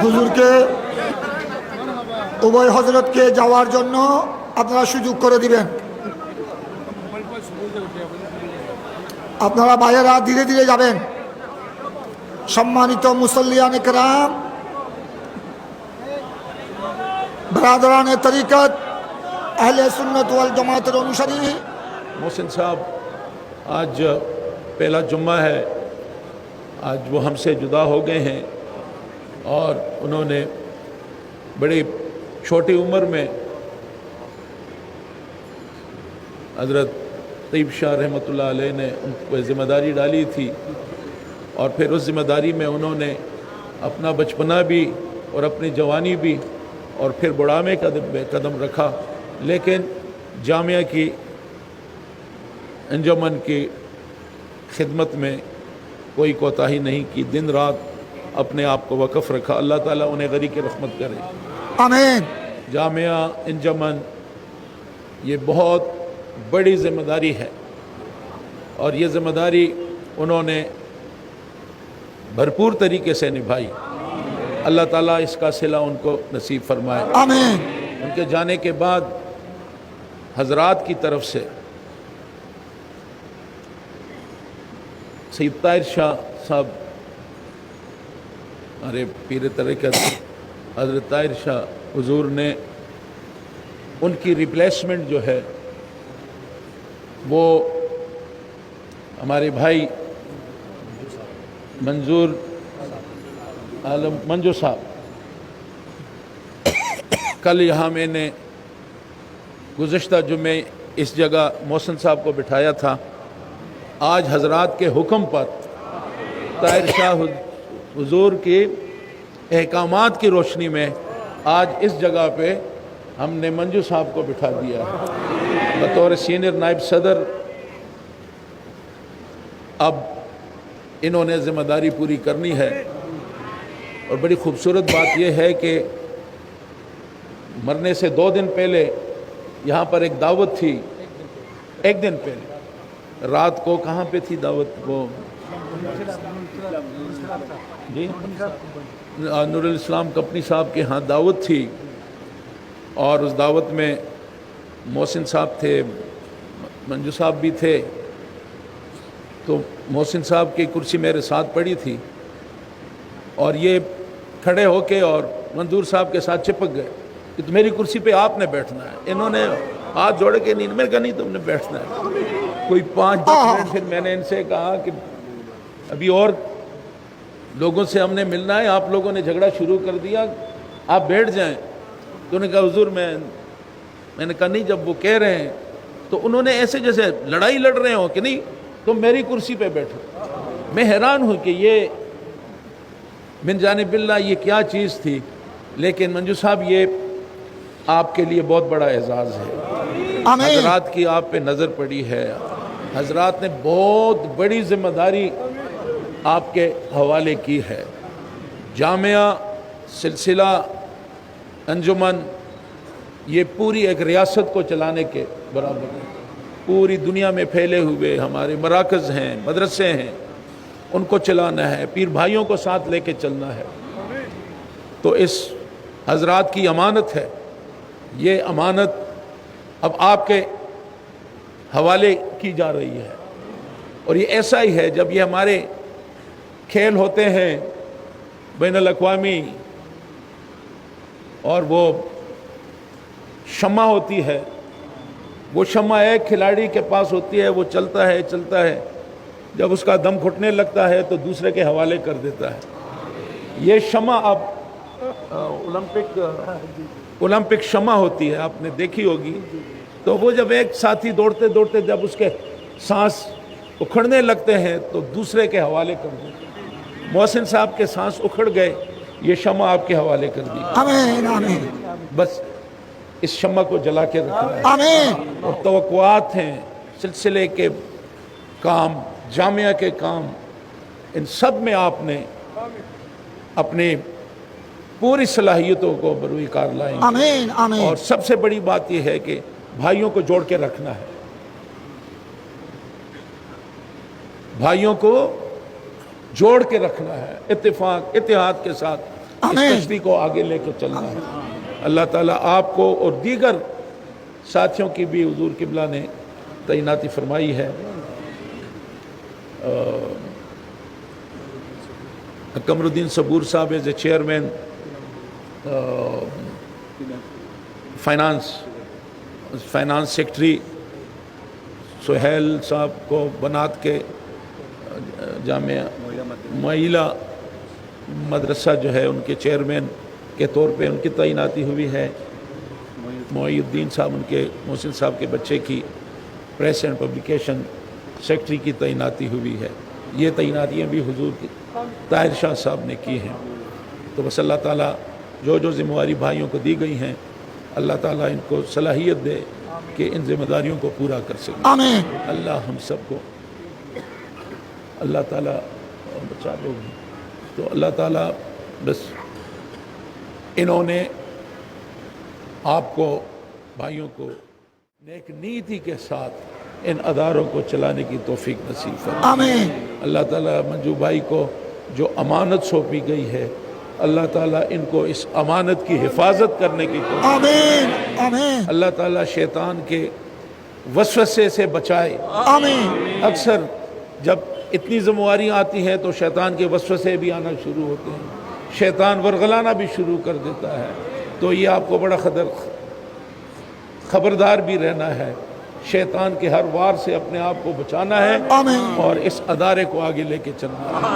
হুজুরকে উভয় হযরতকে যাওয়ার জন্য আপনারা সুযোগ করে দিবেন। আপনারা ভাইয়েরা ধীরে ধীরে যাবেন। সম্মানিত মুসল্লিয়ান ইকরাম, बरादरान तरीक़त अहले सुन्नत वल जमात अनुसारी। मोहसिन साहब, आज पहला जुम्मा है, आज वो हमसे जुदा हो गए हैं और उन्होंने बड़ी छोटी उम्र में हज़रत तैयब शाह रहमतुल्लाह अलैह ने उन पर ज़िम्मेदारी डाली थी और फिर उस ज़िम्मेदारी में उन्होंने अपना बचपना भी और अपनी जवानी भी और फिर बुढ़ापे में कदम रखा, लेकिन जामिया की अंजुमन की खिदमत में कोई कोताही नहीं की, दिन रात अपने आप को वक़फ़ रखा। अल्लाह ताला उन्हें गरी की रहमत करे, आमीन। जामिया अंजुमन ये बहुत बड़ी ज़िम्मेदारी है और ये ज़िम्मेदारी उन्होंने भरपूर तरीके से निभाई। अल्लाह ताला इसका सिला उनको नसीब फरमाए, आमीन। उनके जाने के बाद हजरात की तरफ से सैयद ताहिर शाह साहब, हमारे पीर तरीक़त हज़रत ताहिर शाह हुज़ूर ने उनकी रिप्लेसमेंट जो है वो हमारे भाई मंजूर आलम मंजू साहब, कल यहाँ मैंने गुज़श्ता जुमे इस जगह मोहसिन साहब को बिठाया था। आज हज़रात के हुक्म पर ताहिर शाह हुज़ूर की अहकामात की रोशनी में आज इस जगह पे हमने मंजू साहब को बिठा दिया है बतौर सीनियर नायब सदर। अब इन्होंने ज़िम्मेदारी पूरी करनी है और बड़ी खूबसूरत बात यह है कि मरने से 2 दिन पहले यहाँ पर एक दावत थी। एक दिन पहले रात को कहाँ पे थी दावत? वो जी नूरुल इस्लाम कंपनी साहब के यहाँ दावत थी और उस दावत में मोहसिन साहब थे, मंजू साहब भी थे। तो मोहसिन साहब की कुर्सी मेरे साथ पड़ी थी और ये खड़े होके और मंजूर साहब के साथ चिपक गए कि तो मेरी कुर्सी पे आपने बैठना है। इन्होंने हाथ जोड़ के नहीं, मैंने कहा नहीं तुमने बैठना है। कोई 5-10 मिनट फिर मैंने इनसे कहा कि अभी और लोगों से हमने मिलना है, आप लोगों ने झगड़ा शुरू कर दिया, आप बैठ जाएं। तो उन्होंने कहा हुजूर मैंने कहा नहीं, जब वो कह रहे हैं तो उन्होंने ऐसे जैसे लड़ाई लड़ रहे हो कि नहीं तुम मेरी कुर्सी पे बैठो। मैं हैरान हूँ कि ये मिन जानिबिल्लाह ये क्या चीज़ थी, लेकिन मंजू साहब ये आपके लिए बहुत बड़ा एजाज़ है। हज़रात की आप पे नज़र पड़ी है, हज़रात ने बहुत बड़ी ज़िम्मेदारी आपके हवाले की है। जामिया सिलसिला अंजुमन ये पूरी एक रियासत को चलाने के बराबर है। पूरी दुनिया में फैले हुए हमारे मराकज़ हैं, मदरसे हैं, उनको चलाना है, पीर भाइयों को साथ लेके चलना है। तो इस हज़रात की अमानत है, ये अमानत अब आपके हवाले की जा रही है। और ये ऐसा ही है, जब ये हमारे खेल होते हैं बैनुल अक़वामी और वो शम्मा होती है, वो शम्मा एक खिलाड़ी के पास होती है, वो चलता है, जब उसका दम घुटने लगता है तो दूसरे के हवाले कर देता है। ये शम्मा अब ओलंपिक शम्मा होती है, आपने देखी होगी। तो वो जब एक साथी दौड़ते दौड़ते जब उसके सांस उखड़ने लगते हैं तो दूसरे के हवाले कर देते हैं। मोहसिन साहब के सांस उखड़ गए, ये शम्मा आपके हवाले कर दी। आमीन आमीन। बस इस शम्मा को जला के रखना है। आमीन। और तवक्कुआत हैं, सिलसिले के काम, जामिया के काम, इन सब में आपने अपनी पूरी सलाहियतों को बरूई कार लाएंगे। आमीन आमीन। और सबसे बड़ी बात यह है कि بھائیوں کو جوڑ کے رکھنا ہے، بھائیوں کو جوڑ کے رکھنا ہے، اتفاق اتحاد کے ساتھ اس آمین۔ کشتی کو آگے لے کے چلنا ہے۔ اللہ تعالیٰ آپ کو اور دیگر ساتھیوں کی بھی حضور قبلہ نے تعیناتی فرمائی ہے۔ قمر الدین صبور صاحب as a chairman finance secretary, Sohail صاحب کو بنات کے جامعہ معیلہ مدرسہ جو ہے ان کے چیئرمین کے طور پہ ان کی تعیناتی ہوئی ہے۔ معی الدین صاحب ان کے محسن صاحب کے بچے کی پریس اینڈ پبلیکیشن سیکٹری کی تعیناتی ہوئی ہے۔ یہ تعیناتیاں بھی حضور کی طاہر شاہ صاحب نے کی ہیں۔ تو بس اللہ تعالیٰ جو ذمہ داری بھائیوں کو دی گئی ہیں، اللہ تعالیٰ ان کو صلاحیت دے کہ ان ذمہ داریوں کو پورا کر سکیں۔ آمین۔ اللہ ہم سب کو اللہ تعالیٰ بچا لوگ ہیں۔ تو اللہ تعالیٰ بس انہوں نے آپ کو بھائیوں کو نیک نیتی کے ساتھ ان اداروں کو چلانے کی توفیق نصیب فرمائے۔ آمین۔ اللہ تعالیٰ منجو بھائی کو جو امانت سونپی گئی ہے، اللہ تعالیٰ ان کو اس امانت کی حفاظت کرنے کی توفیق، آمین۔ آمین۔ اللہ تعالیٰ شیطان کے وسوسے سے بچائے۔ آمین۔ اکثر جب اتنی ذمہ داریاں آتی ہیں تو شیطان کے وسوسے بھی آنا شروع ہوتے ہیں، شیطان ورغلانا بھی شروع کر دیتا ہے۔ تو یہ آپ کو بڑا خبردار بھی رہنا ہے، شیطان کے ہر وار سے اپنے آپ کو بچانا ہے آمین۔ اور اس ادارے کو آگے لے کے چلنا ہے۔